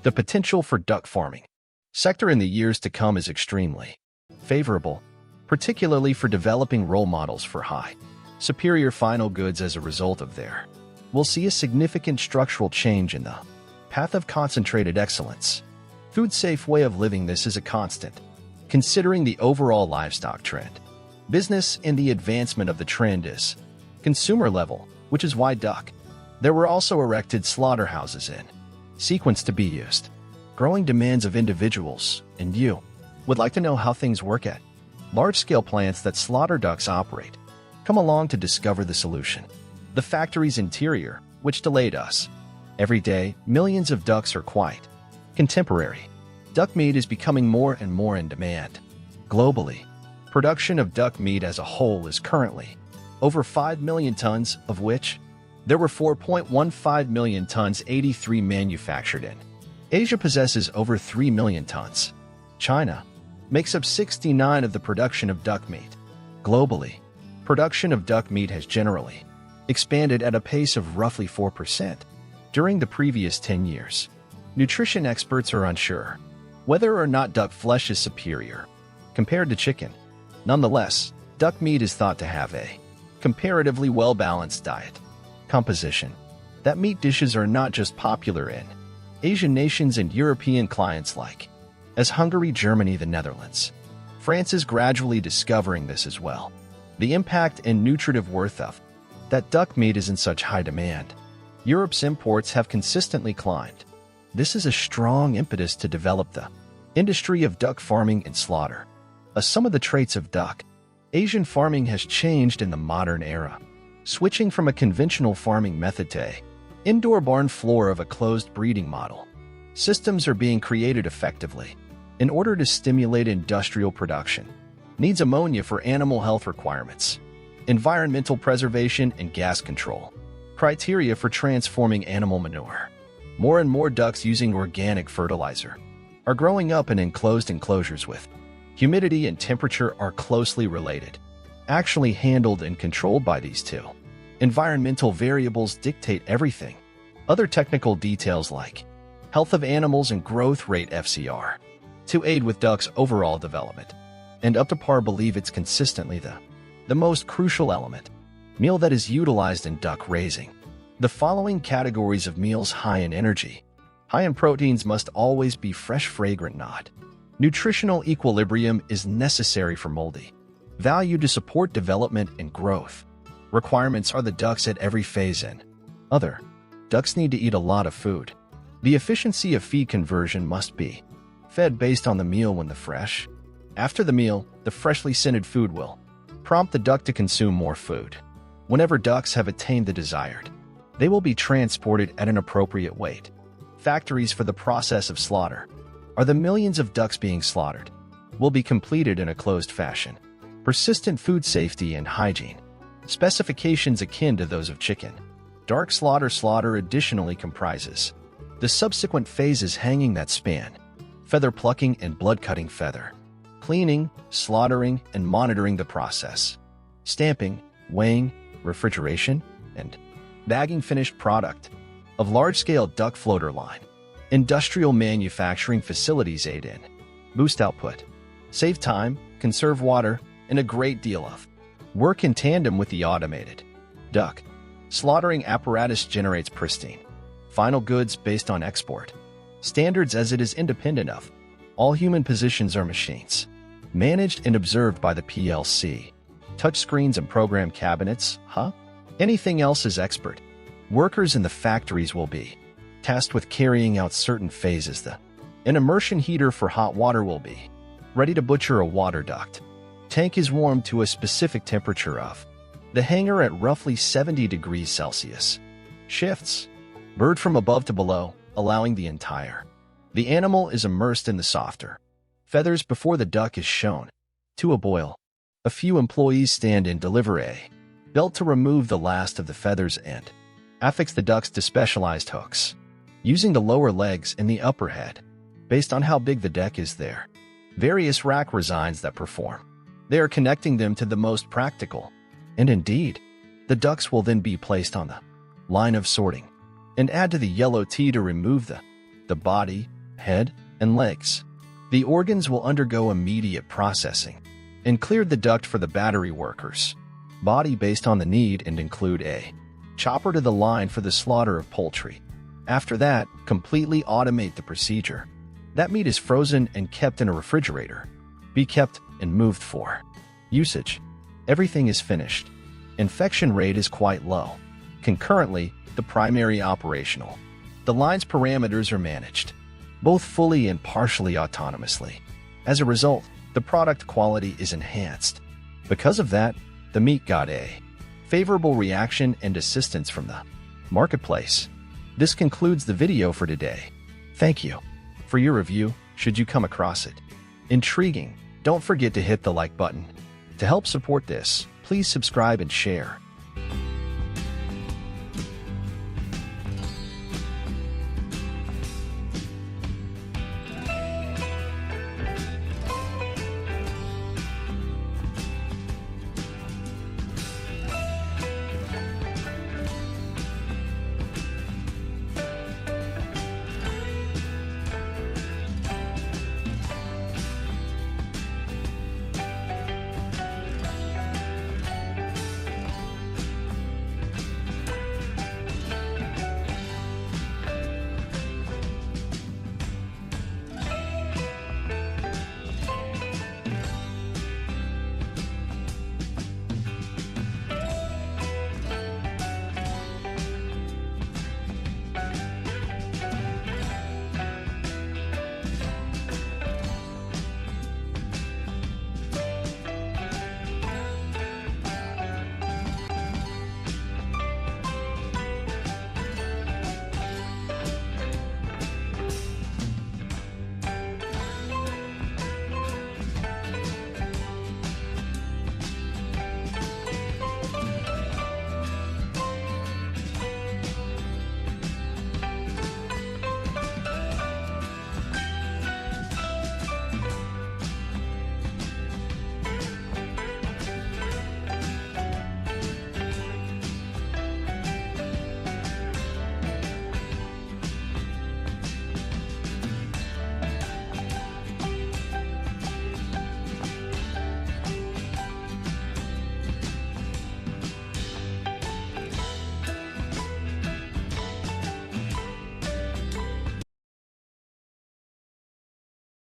The potential for duck farming sector in the years to come is extremely favorable, particularly for developing role models for high, superior final goods. As a result of there, we'll see a significant structural change in the path of concentrated excellence. Food-safe way of living. This is a constant, considering the overall livestock trend. Business and the advancement of the trend is consumer level, which is why duck. There were also erected slaughterhouses in sequence to be used. Growing demands of individuals, and you would like to know how things work at large-scale plants that slaughter ducks operate. Come along to discover the solution. The factory's interior, which delayed us. Every day, millions of ducks are quite contemporary. Duck meat is becoming more and more in demand. Globally, production of duck meat as a whole is currently over 5 million tons, of which there were 4.15 million tons, 83 manufactured in. Asia possesses over 3 million tons. China makes up 69% of the production of duck meat. Globally, production of duck meat has generally expanded at a pace of roughly 4% during the previous 10 years. Nutrition experts are unsure whether or not duck flesh is superior compared to chicken. Nonetheless, duck meat is thought to have a comparatively well-balanced diet composition. That meat dishes are not just popular in Asian nations and European clients like as Hungary, Germany, the Netherlands. France is gradually discovering this as well. The impact and nutritive worth of that duck meat is in such high demand. Europe's imports have consistently climbed. This is a strong impetus to develop the industry of duck farming and slaughter. Some of the traits of duck Asian farming has changed in the modern era, switching from a conventional farming method to a indoor barn floor of a closed breeding model. Systems are being created effectively in order to stimulate industrial production. Needs ammonia for animal health requirements, environmental preservation, and gas control. Criteria for transforming animal manure. More and more ducks using organic fertilizer are growing up in enclosed enclosures with humidity and temperature are closely related, actually handled and controlled by these two. Environmental variables dictate everything. Other technical details like health of animals and growth rate FCR to aid with ducks' overall development and up to par believe it's consistently the most crucial element. Meal that is utilized in duck raising. The following categories of meals high in energy, high in proteins must always be fresh, fragrant, not. Nutritional equilibrium is necessary for moldy value to support development and growth. Requirements are the ducks at every phase in. Other ducks need to eat a lot of food. The efficiency of feed conversion must be fed based on the meal when the fresh. After the meal, the freshly scented food will prompt the duck to consume more food. Whenever ducks have attained the desired, they will be transported at an appropriate weight. Factories for the process of slaughter are the millions of ducks being slaughtered will be completed in a closed fashion. Persistent food safety and hygiene. Specifications akin to those of chicken. Dark slaughter additionally comprises the subsequent phases hanging that span: feather plucking and blood cutting, feather cleaning, slaughtering, and monitoring the process, stamping, weighing, refrigeration, and bagging finished product of large-scale duck floater line. Industrial manufacturing facilities aid in boost output, save time, conserve water, and a great deal of work in tandem with the automated duck slaughtering apparatus generates pristine final goods based on export standards as it is independent of all human positions or machines. Managed and observed by the PLC. Touchscreens and program cabinets, Anything else is expert. Workers in the factories will be tasked with carrying out certain phases. An immersion heater for hot water will be ready to butcher a water duct. Tank is warmed to a specific temperature of the hanger at roughly 70 degrees Celsius. Shifts. Bird from above to below, allowing the entire. The animal is immersed in the softer feathers before the duck is shown to a boil. A few employees stand and deliver a belt to remove the last of the feathers and affix the ducks to specialized hooks, using the lower legs and the upper head. Based on how big the deck is there, various rack designs that perform. They are connecting them to the most practical. And indeed, the ducks will then be placed on the line of sorting and add to the yellow tea to remove the body, head, and legs. The organs will undergo immediate processing and cleared the duct for the battery workers' body based on the need and include a chopper to the line for the slaughter of poultry. After that, completely automate the procedure. That meat is frozen and kept in a refrigerator. Be kept and moved for usage. Everything is finished. Infection rate is quite low. Concurrently, the primary operational. The line's parameters are managed, both fully and partially autonomously. As a result, the product quality is enhanced. Because of that, the meat got a favorable reaction and assistance from the marketplace. This concludes the video for today. Thank you for your review. Should you come across it intriguing, don't forget to hit the like button. To help support this, please subscribe and share.